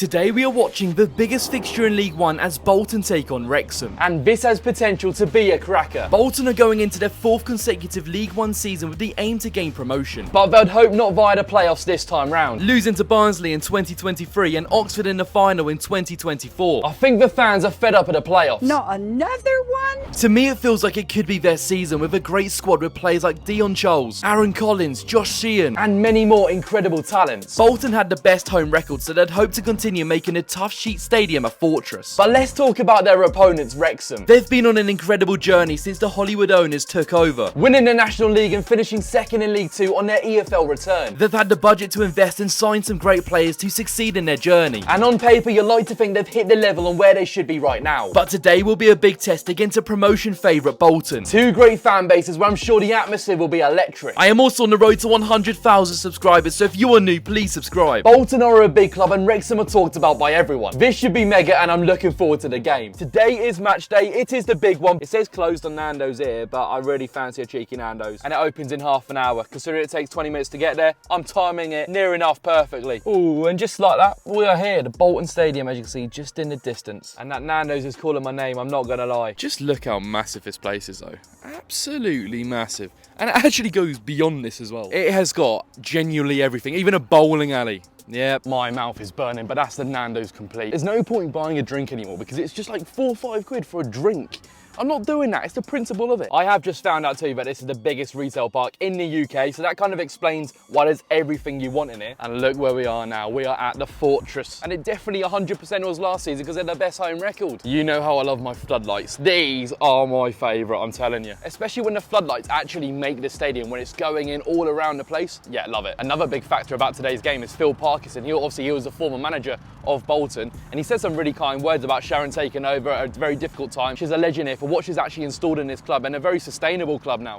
Today we are watching the biggest fixture in League One as Bolton take on Wrexham. And this has potential to be a cracker. Bolton are going into their 4th consecutive League One season with the aim to gain promotion. But they'd hope not via the playoffs this time round. Losing to Barnsley in 2023 and Oxford in the final in 2024. I think the fans are fed up of the playoffs. Not another one? To me it feels like it could be their season with a great squad with players like Dion Charles, Aaron Collins, Josh Sheehan and many more incredible talents. Bolton had the best home record, so they'd hope to continue making a tough sheet stadium a fortress. But let's talk about their opponents, Wrexham. They've been on an incredible journey since the Hollywood owners took over, winning the National League and finishing second in League 2 on their EFL return. They've had the budget to invest and sign some great players to succeed in their journey. And on paper, you'd like to think they've hit the level on where they should be right now. But today will be a big test against a promotion favourite Bolton. Two great fan bases where I'm sure the atmosphere will be electric. I am also on the road to 100,000 subscribers, so if you are new, please subscribe. Bolton are a big club and Wrexham are talked about by everyone. This should be mega and I'm looking forward to the game. Today is match day. It is the big one. It says closed on Nando's here, but I really fancy a cheeky Nando's. And it opens in half an hour. Considering it takes 20 minutes to get there, I'm timing it near enough perfectly. Ooh, and just like that, we are here. The Bolton Stadium, as you can see, just in the distance. And that Nando's is calling my name, I'm not gonna lie. Just look how massive this place is though. Absolutely massive. And it actually goes beyond this as well. It has got genuinely everything, even a bowling alley. Yep, my mouth is burning, but that's the Nando's complete. There's no point in buying a drink anymore because it's just like 4 or 5 quid for a drink. I'm not doing that, it's the principle of it. I have just found out too that this is the biggest retail park in the UK, so that kind of explains why there's everything you want in it. And look where we are now, we are at the Fortress. And it definitely 100% was last season because they're the best home record. You know how I love my floodlights. These are my favourite, I'm telling you. Especially when the floodlights actually make the stadium, when it's going in all around the place. Yeah, love it. Another big factor about today's game is Phil Parkinson. He was the former manager of Bolton, and he said some really kind words about Sharon taking over at a very difficult time. She's a legend here for what she's actually installed in this club, and a very sustainable club now.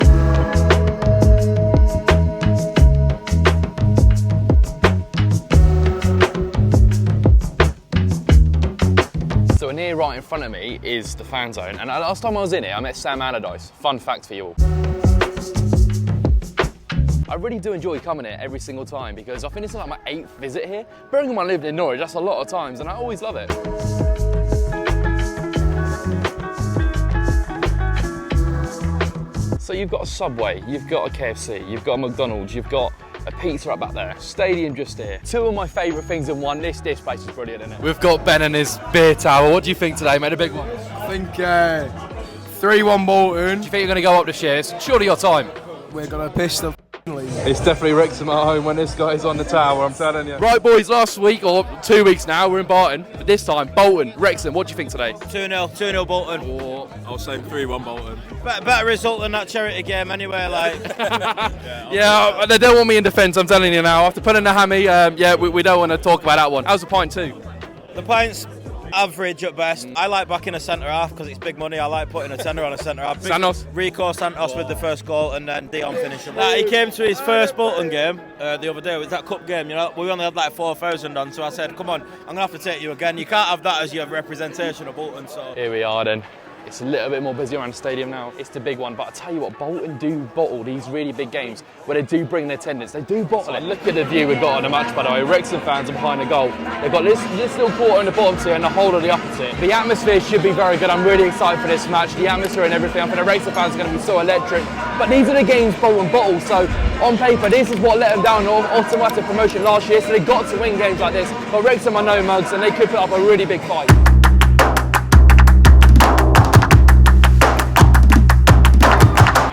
So in here right in front of me is the fan zone, and last time I was in here I met Sam Allardyce. Fun fact for you all. I really do enjoy coming here every single time because I think it's like my 8th visit here. Bearing in mind I lived in Norwich, that's a lot of times, and I always love it. So you've got a Subway, you've got a KFC, you've got a McDonald's, you've got a pizza right back there, stadium just here. Two of my favourite things in one. This place is brilliant, isn't it? We've got Ben and his beer tower. What do you think today, mate? A big one? I think 3-1 Bolton. Do you think you're going to go up the shares? Surely your time. We're going to piss the league. It's definitely Wrexham at home when this guy's on the tower, I'm telling you. Right boys, last week or 2 weeks now we're in Barton, but this time Bolton, Wrexham. What do you think today? 2-0 Bolton. Or I'll say 3-1 Bolton. Better result than that charity game anyway, like. Yeah, they don't want me in defence, I'm telling you now. After putting the hammy, we don't want to talk about that one. How's the pint too? The points average at best. I like backing a centre half because it's big money. I like putting a tenner on a centre half. Santos? Rico Santos with the first goal and then Dion finishing. He came to his first Bolton game the other day. It was that cup game, you know. We only had like 4,000 on, so I said, come on, I'm going to have to take you again. You can't have that as your representation of Bolton, so. Here we are then. It's a little bit more busy around the stadium now. It's the big one, but I tell you what, Bolton do bottle these really big games where they do bring their attendance. They do bottle it. Look at the view we've got on the match, by the way. Wrexham fans are behind the goal. They've got this little quarter in the bottom tier and the whole of the upper tier. The atmosphere should be very good. I'm really excited for this match. The atmosphere and everything. I think the Wrexham fans are going to be so electric. But these are the games Bolton bottle, so on paper, this is what let them down in automatic promotion last year, so they got to win games like this. But Wrexham are no mugs, and they could put up a really big fight.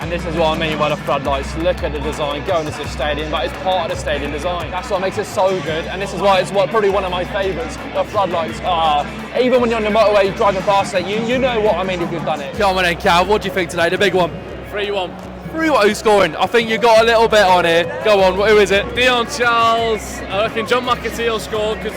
This is what I mean by the floodlights. Look at the design going into the stadium. That is part of the stadium design. That's what makes it so good, and this is why it's probably one of my favourites. The floodlights. Even when you're on the motorway driving past it, you know what I mean if you've done it. Come on then, Cal. What do you think today? The big one. 3-1. 3-1. Who's scoring? I think you got a little bit on here. Go on. Who is it? Dion Charles. I reckon John McAtee will score because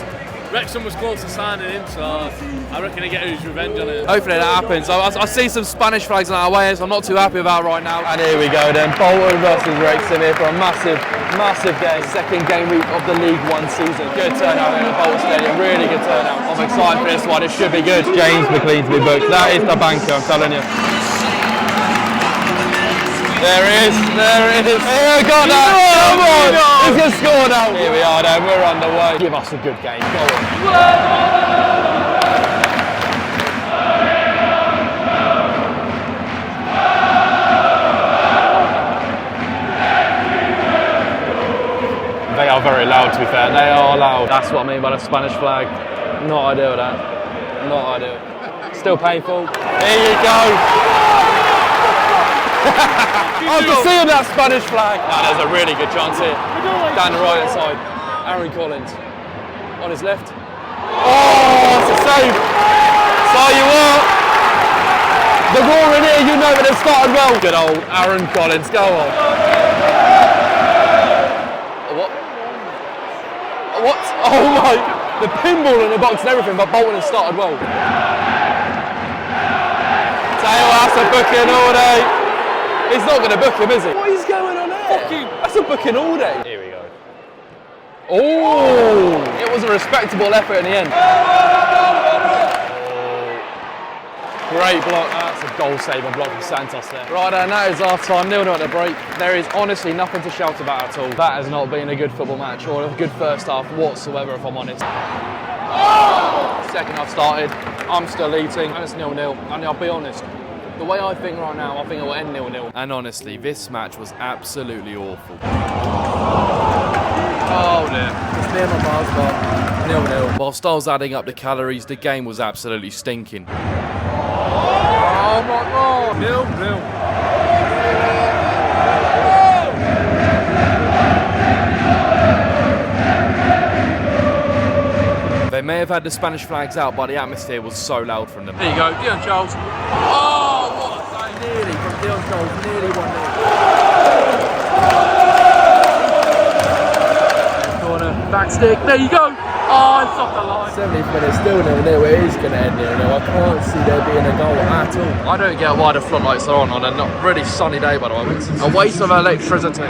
Wrexham was close to signing him, so I reckon he'll get his revenge on it. Hopefully that happens. I see some Spanish flags on our way, so I'm not too happy about right now. And here we go then, Bolton versus Wrexham here for a massive game. Second game week of the League One season. Good turnout in the Bolton Stadium, really good turnout. I'm excited for this one, it should be good. James McLean to be booked, that is the banker, I'm telling you. There it is. Here, got that. Come on. He's going to score now. Here we are then, we're underway. Give us a good game, go on. They are very loud, to be fair. They are loud. That's what I mean by the Spanish flag. Not ideal, that. Not ideal. Still painful. There you go. I can see him, that Spanish flag. No, there's a really good chance here. Down the right hand side. Aaron Collins. On his left. Oh, it's a save. So you what? The roar in here, you know that they've started well. Good old Aaron Collins. Go on. What? Oh my! The pinball in the box and everything, but Bolton has started well. Tell you what, that's a booking all day. He's not going to book him, is he? What is going on there? Fucking, that's a booking all day. Here we go. Oh! It was a respectable effort in the end. Great block. That's a goal-saving block from Santos there. Right, and that is half-time. 0-0 at the break. There is honestly nothing to shout about at all. That has not been a good football match or a good first half whatsoever, if I'm honest. Second half started. I'm still eating, and it's 0-0. And I'll be honest, the way I think right now, I think it will end 0-0. And honestly, this match was absolutely awful. Oh dear. It's near my Mars bar. 0-0. Whilst I was adding up the calories, the game was absolutely stinking. Oh my God. 0-0. They may have had the Spanish flags out, but the atmosphere was so loud from them. There you go, Dion Charles. Oh, what a save. Nearly from Dion Charles, nearly 1-0. Corner, back stick, there you go. Oh, it's off the line. 70th minute, still 0-0. It is going to end 0-0. I can't see there being a goal at all. I don't get why the floodlights are on a not really sunny day, by the way. It's a waste of electricity.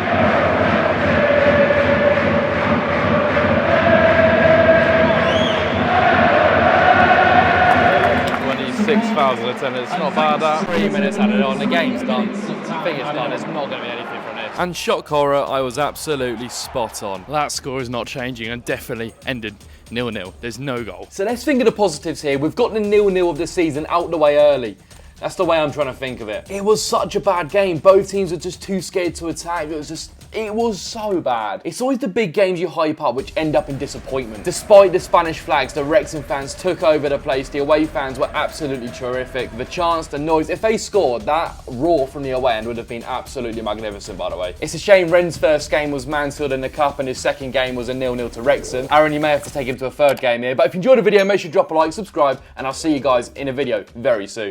6,000 attendance, not bad that. 3 minutes added on, the game's done. I think it's done, there's not going to be anything from this. And shock horror, I was absolutely spot on. That score is not changing and definitely ended 0-0. There's no goal. So let's think of the positives here. We've got the 0-0 of the season out the way early. That's the way I'm trying to think of it. It was such a bad game. Both teams were just too scared to attack. It was so bad. It's always the big games you hype up which end up in disappointment. Despite the Spanish flags, the Wrexham fans took over the place. The away fans were absolutely terrific. The chants, the noise. If they scored, that roar from the away end would have been absolutely magnificent, by the way. It's a shame Ren's first game was Mansfield in the Cup and his second game was a 0-0 to Wrexham. Aaron, you may have to take him to a third game here. But if you enjoyed the video, make sure to drop a like, subscribe, and I'll see you guys in a video very soon.